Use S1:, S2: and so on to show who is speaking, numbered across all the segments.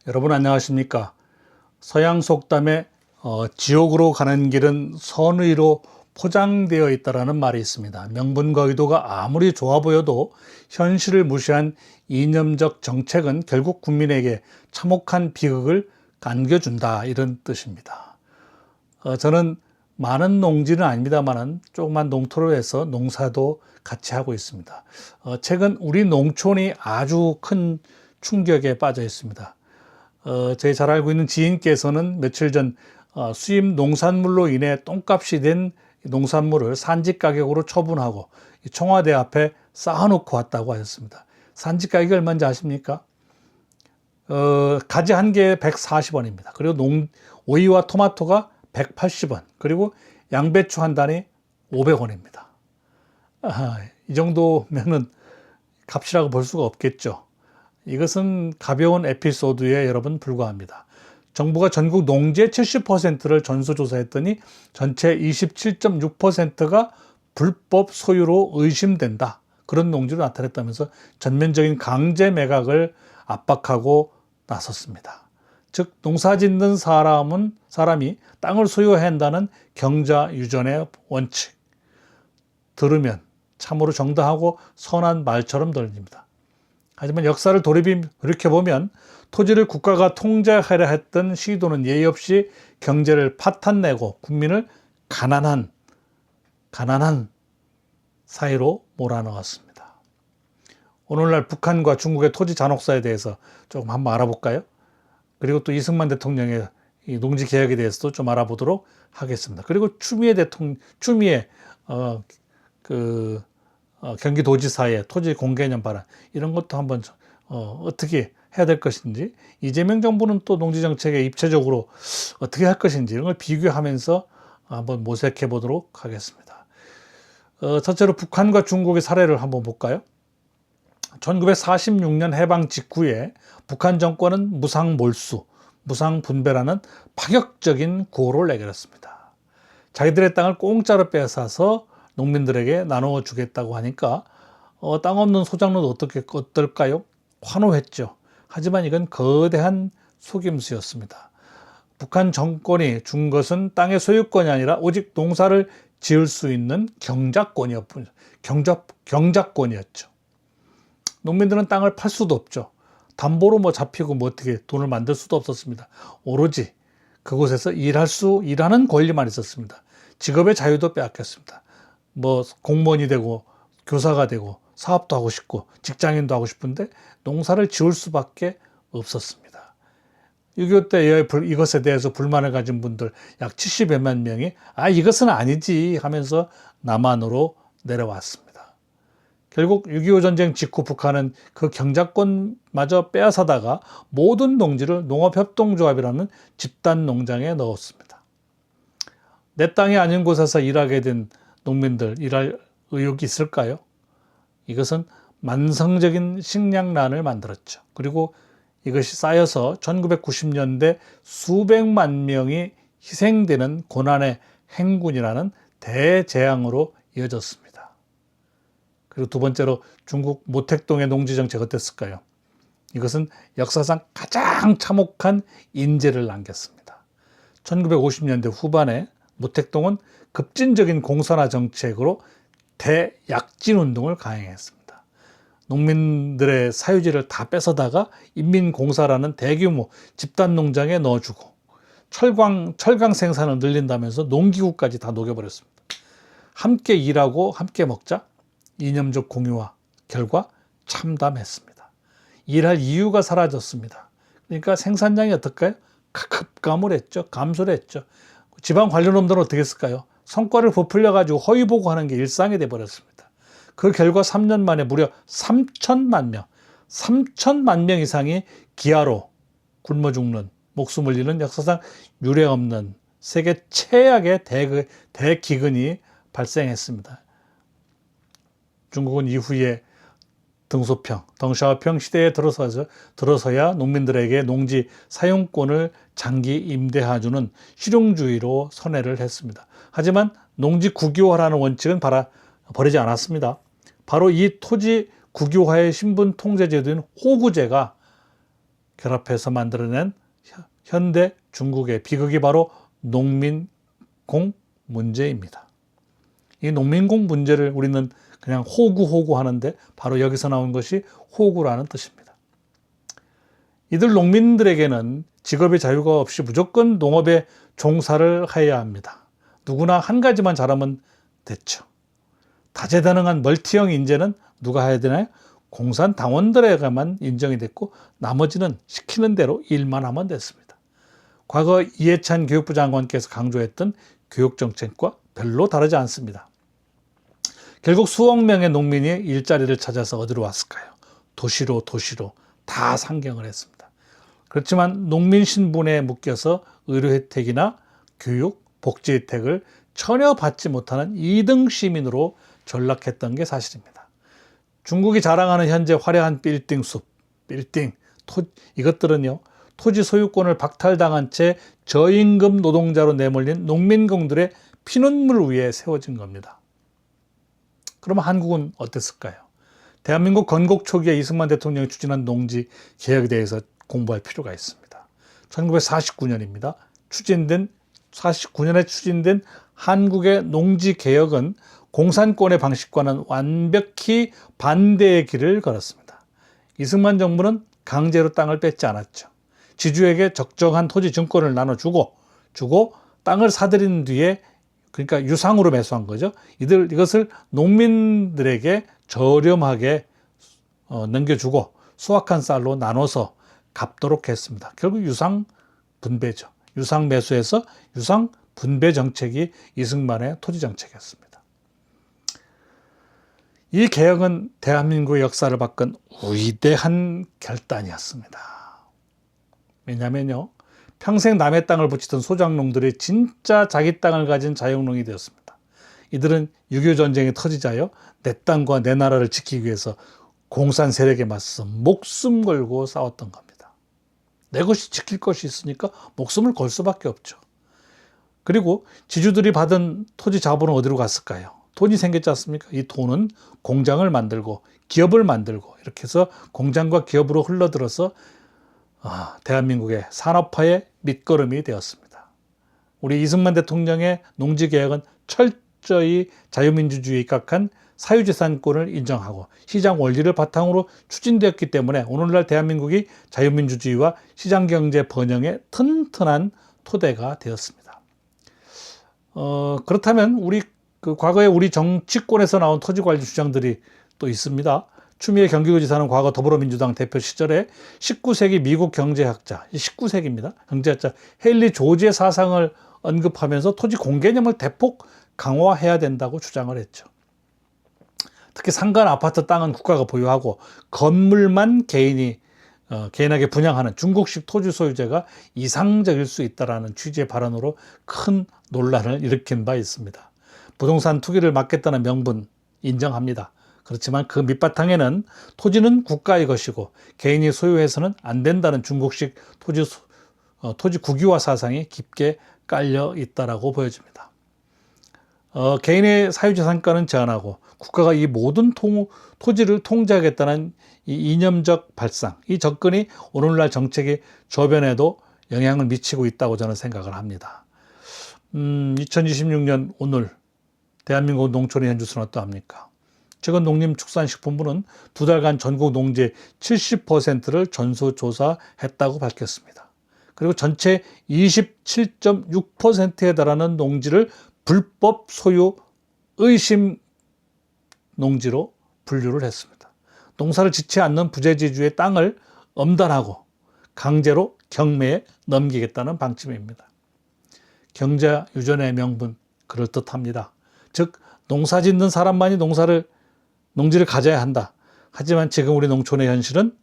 S1: 여러분 안녕하십니까? 서양 속담에 지옥으로 가는 길은 선의로 포장되어 있다라는 말이 있습니다. 명분과 의도가 아무리 좋아 보여도 현실을 무시한 이념적 정책은 결국 국민에게 참혹한 비극을 안겨준다, 이런 뜻입니다. 저는 많은 농지는 아닙니다만은 조그만 농토를 해서 농사도 같이 하고 있습니다. 최근 우리 농촌이 아주 큰 충격에 빠져 있습니다. 제 잘 알고 있는 지인께서는 며칠 전 수입 농산물로 인해 똥값이 된 농산물을 산지 가격으로 처분하고 청와대 앞에 쌓아놓고 왔다고 하셨습니다. 산지 가격이 얼마인지 아십니까? 가지 한 개에 140원입니다. 그리고 오이와 토마토가 180원, 그리고 양배추 한 단이 500원입니다. 이 정도면은 값이라고 볼 수가 없겠죠. 이것은 가벼운 에피소드에 여러분 불과합니다. 정부가 전국 농지의 70%를 전수조사했더니 전체 27.6%가 불법 소유로 의심된다, 그런 농지로 나타냈다면서 전면적인 강제 매각을 압박하고 나섰습니다. 즉 농사짓는 사람이 땅을 소유해야 한다는 경자유전의 원칙, 들으면 참으로 정당하고 선한 말처럼 들립니다. 하지만 역사를 돌이켜보면 토지를 국가가 통제하려 했던 시도는 예의 없이 경제를 파탄내고 국민을 가난한 사회로 몰아넣었습니다. 오늘날 북한과 중국의 토지 잔혹사에 대해서 조금 한번 알아볼까요? 그리고 또 이승만 대통령의 이 농지 개혁에 대해서도 좀 알아보도록 하겠습니다. 그리고 추미애 경기도지사의 토지 공개념 발언, 이런 것도 한번 어떻게 해야 될 것인지, 이재명 정부는 또 농지 정책에 입체적으로 어떻게 할 것인지, 이런 걸 비교하면서 한번 모색해 보도록 하겠습니다. 첫째로 북한과 중국의 사례를 한번 볼까요? 1946년 해방 직후에 북한 정권은 무상몰수, 무상분배라는 파격적인 구호를 내걸었습니다. 자기들의 땅을 공짜로 빼앗아서 농민들에게 나누어 주겠다고 하니까 땅 없는 소작농은 어떨까요? 환호했죠. 하지만 이건 거대한 속임수였습니다. 북한 정권이 준 것은 땅의 소유권이 아니라 오직 농사를 지을 수 있는 경작권이었죠. 농민들은 땅을 팔 수도 없죠. 담보로 잡히고 어떻게 돈을 만들 수도 없었습니다. 오로지 그곳에서 일하는 권리만 있었습니다. 직업의 자유도 빼앗겼습니다. 공무원이 되고 교사가 되고 사업도 하고 싶고 직장인도 하고 싶은데 농사를 지을 수밖에 없었습니다. 6.25 때 이것에 대해서 불만을 가진 분들 약 70여만 명이 이것은 아니지 하면서 남한으로 내려왔습니다. 결국 6.25 전쟁 직후 북한은 그 경작권마저 빼앗아다가 모든 농지를 농업협동조합이라는 집단 농장에 넣었습니다. 내 땅이 아닌 곳에서 일하게 된 농민들, 일할 의욕이 있을까요? 이것은 만성적인 식량난을 만들었죠. 그리고 이것이 쌓여서 1990년대 수백만 명이 희생되는 고난의 행군이라는 대재앙으로 이어졌습니다. 그리고 두 번째로 중국 모택동의 농지정책 어땠을까요? 이것은 역사상 가장 참혹한 인재를 남겼습니다. 1950년대 후반에 모택동은 급진적인 공산화 정책으로 대약진 운동을 강행했습니다. 농민들의 사유지를 다 뺏어다가 인민공사라는 대규모 집단 농장에 넣어주고 철강 생산을 늘린다면서 농기구까지 다 녹여버렸습니다. 함께 일하고 함께 먹자, 이념적 공유와 결과 참담했습니다. 일할 이유가 사라졌습니다. 그러니까 생산량이 어떨까요? 급감을 감소를 했죠. 지방 관료놈들은 어떻게 했을까요? 성과를 부풀려가지고 허위 보고하는 게 일상이 돼버렸습니다. 그 결과 3년 만에 무려 3천만 명 이상이 기아로 굶어 죽는, 목숨을 잃는 역사상 유례 없는 세계 최악의 대기근이 발생했습니다. 중국은 이후에 덩샤오평 시대에 들어서야 농민들에게 농지 사용권을 장기 임대해주는 실용주의로 선회를 했습니다. 하지만 농지 국유화라는 원칙은 버리지 않았습니다. 바로 이 토지 국유화의 신분 통제 제도인 호구제가 결합해서 만들어낸 현대 중국의 비극이 바로 농민공 문제입니다. 이 농민공 문제를 우리는 그냥 호구 하는데 바로 여기서 나온 것이 호구라는 뜻입니다. 이들 농민들에게는 직업의 자유가 없이 무조건 농업에 종사를 해야 합니다. 누구나 한 가지만 잘하면 됐죠. 다재다능한 멀티형 인재는 누가 해야 되나요? 공산당원들에게만 인정이 됐고 나머지는 시키는 대로 일만 하면 됐습니다. 과거 이해찬 교육부 장관께서 강조했던 교육정책과 별로 다르지 않습니다. 결국 수억 명의 농민이 일자리를 찾아서 어디로 왔을까요? 도시로 다 상경을 했습니다. 그렇지만 농민 신분에 묶여서 의료 혜택이나 교육, 복지 혜택을 전혀 받지 못하는 2등 시민으로 전락했던 게 사실입니다. 중국이 자랑하는 현재 화려한 빌딩 숲, 이것들은요, 토지 소유권을 박탈당한 채 저임금 노동자로 내몰린 농민공들의 피눈물 위에 세워진 겁니다. 그러면 한국은 어땠을까요? 대한민국 건국 초기에 이승만 대통령이 추진한 농지 개혁에 대해서 공부할 필요가 있습니다. 1949년입니다. 49년에 추진된 한국의 농지 개혁은 공산권의 방식과는 완벽히 반대의 길을 걸었습니다. 이승만 정부는 강제로 땅을 뺏지 않았죠. 지주에게 적정한 토지 증권을 나눠주고 땅을 사들인 뒤에, 그러니까 유상으로 매수한 거죠. 이것을 농민들에게 저렴하게 넘겨주고 수확한 쌀로 나눠서 갚도록 했습니다. 결국 유상 분배죠. 유상 매수에서 유상 분배 정책이 이승만의 토지 정책이었습니다. 이 개혁은 대한민국의 역사를 바꾼 위대한 결단이었습니다. 왜냐면요, 평생 남의 땅을 붙이던 소작농들이 진짜 자기 땅을 가진 자영농이 되었습니다. 이들은 6.25 전쟁이 터지자요, 내 땅과 내 나라를 지키기 위해서 공산 세력에 맞서 목숨 걸고 싸웠던 겁니다. 내 것이 지킬 것이 있으니까 목숨을 걸 수밖에 없죠. 그리고 지주들이 받은 토지 자본은 어디로 갔을까요? 돈이 생겼지 않습니까? 이 돈은 공장을 만들고 기업을 만들고 이렇게 해서 공장과 기업으로 흘러들어서 대한민국의 산업화의 밑거름이 되었습니다. 우리 이승만 대통령의 농지개혁은 철저히 자유민주주의에 입각한 사유재산권을 인정하고 시장 원리를 바탕으로 추진되었기 때문에 오늘날 대한민국이 자유민주주의와 시장경제 번영의 튼튼한 토대가 되었습니다. 그렇다면 과거에 우리 정치권에서 나온 토지관리 주장들이 또 있습니다. 추미애 경기도지사는 과거 더불어민주당 대표 시절에 19세기 미국 경제학자, 19세기입니다. 경제학자 헨리 조지의 사상을 언급하면서 토지 공개념을 대폭 강화해야 된다고 주장을 했죠. 특히 상가 아파트 땅은 국가가 보유하고 건물만 개인에게 분양하는 중국식 토지 소유제가 이상적일 수 있다는 취지의 발언으로 큰 논란을 일으킨 바 있습니다. 부동산 투기를 막겠다는 명분 인정합니다. 그렇지만 그 밑바탕에는 토지는 국가의 것이고 개인이 소유해서는 안 된다는 중국식 토지 국유화 사상이 깊게 깔려 있다라고 보여집니다. 개인의 사유재산권은 제한하고 국가가 이 모든 토지를 통제하겠다는 이 이념적 발상, 이 접근이 오늘날 정책의 저변에도 영향을 미치고 있다고 저는 생각을 합니다. 2026년 오늘 대한민국 농촌의 현주소는 어떠합니까? 최근 농림축산식품부는 2달간 전국 농지 70%를 전수조사했다고 밝혔습니다. 그리고 전체 27.6%에 달하는 농지를 불법 소유 의심 농지로 분류를 했습니다. 농사를 짓지 않는 부재지주의 땅을 엄단하고 강제로 경매에 넘기겠다는 방침입니다. 경제 유전의 명분 그럴듯합니다. 즉 농사 짓는 사람만이 농지를 가져야 한다. 하지만 지금 우리 농촌의 현실은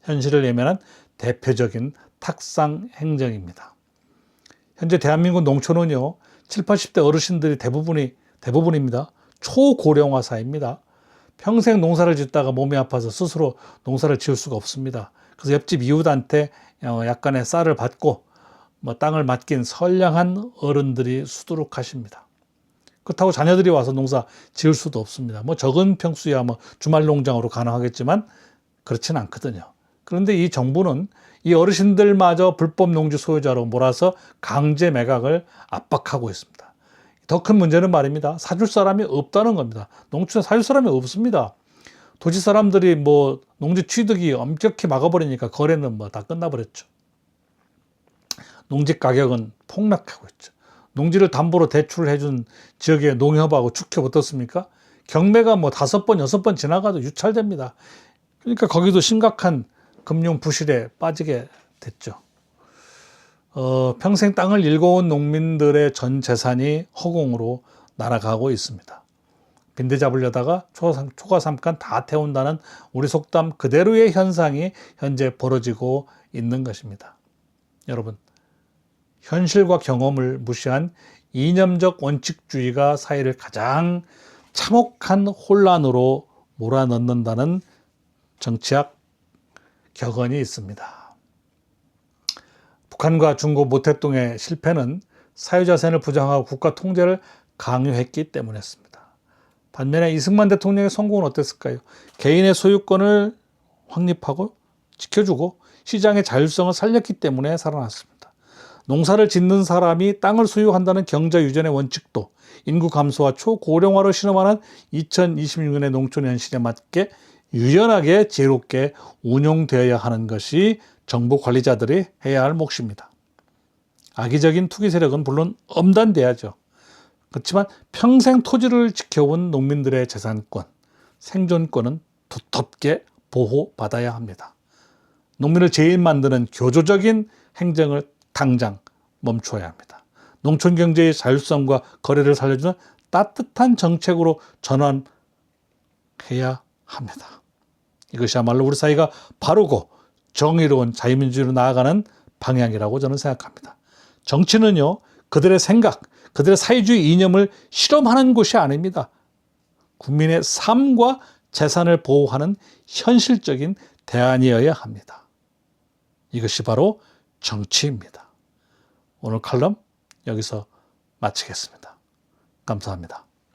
S1: 현실을 예면한 대표적인 탁상 행정입니다. 현재 대한민국 농촌은요, 70, 80대 어르신들이 대부분입니다. 초고령화 사회입니다. 평생 농사를 짓다가 몸이 아파서 스스로 농사를 지을 수가 없습니다. 그래서 옆집 이웃한테 약간의 쌀을 받고 땅을 맡긴 선량한 어른들이 수두룩하십니다. 그렇다고 자녀들이 와서 농사 지을 수도 없습니다. 적은 평수야 주말 농장으로 가능하겠지만 그렇지는 않거든요. 그런데 이 정부는 이 어르신들마저 불법 농지 소유자로 몰아서 강제 매각을 압박하고 있습니다. 더 큰 문제는 말입니다. 사줄 사람이 없다는 겁니다. 농촌에 사줄 사람이 없습니다. 도시 사람들이 뭐 농지 취득이 엄격히 막아버리니까 거래는 뭐 다 끝나버렸죠. 농지 가격은 폭락하고 있죠. 농지를 담보로 대출을 해준 지역의 농협하고 축협 어떻습니까? 경매가 뭐 5번, 6번 지나가도 유찰됩니다. 그러니까 거기도 심각한 금융 부실에 빠지게 됐죠. 평생 땅을 일궈온 농민들의 전 재산이 허공으로 날아가고 있습니다. 빈대 잡으려다가 초가 삼간 다 태운다는 우리 속담 그대로의 현상이 현재 벌어지고 있는 것입니다. 여러분, 현실과 경험을 무시한 이념적 원칙주의가 사회를 가장 참혹한 혼란으로 몰아넣는다는 정치학 격언이 있습니다. 북한과 중국 모택동의 실패는 사유자산을 부정하고 국가 통제를 강요했기 때문이었습니다. 반면에 이승만 대통령의 성공은 어땠을까요? 개인의 소유권을 확립하고 지켜주고 시장의 자율성을 살렸기 때문에 살아났습니다. 농사를 짓는 사람이 땅을 소유한다는 경제 유전의 원칙도 인구 감소와 초고령화로 실험하는 2026년의 농촌 현실에 맞게 유연하게 지혜롭게 운용되어야 하는 것이 정부 관리자들이 해야 할 몫입니다. 악의적인 투기 세력은 물론 엄단돼야죠. 그렇지만 평생 토지를 지켜온 농민들의 재산권, 생존권은 두텁게 보호받아야 합니다. 농민을 제일 만드는 교조적인 행정을 당장 멈춰야 합니다. 농촌 경제의 자율성과 거래를 살려주는 따뜻한 정책으로 전환해야 합니다. 이것이야말로 우리 사회가 바르고 정의로운 자유민주주의로 나아가는 방향이라고 저는 생각합니다. 정치는요, 그들의 생각, 그들의 사회주의 이념을 실험하는 곳이 아닙니다. 국민의 삶과 재산을 보호하는 현실적인 대안이어야 합니다. 이것이 바로 정치입니다. 오늘 칼럼 여기서 마치겠습니다. 감사합니다.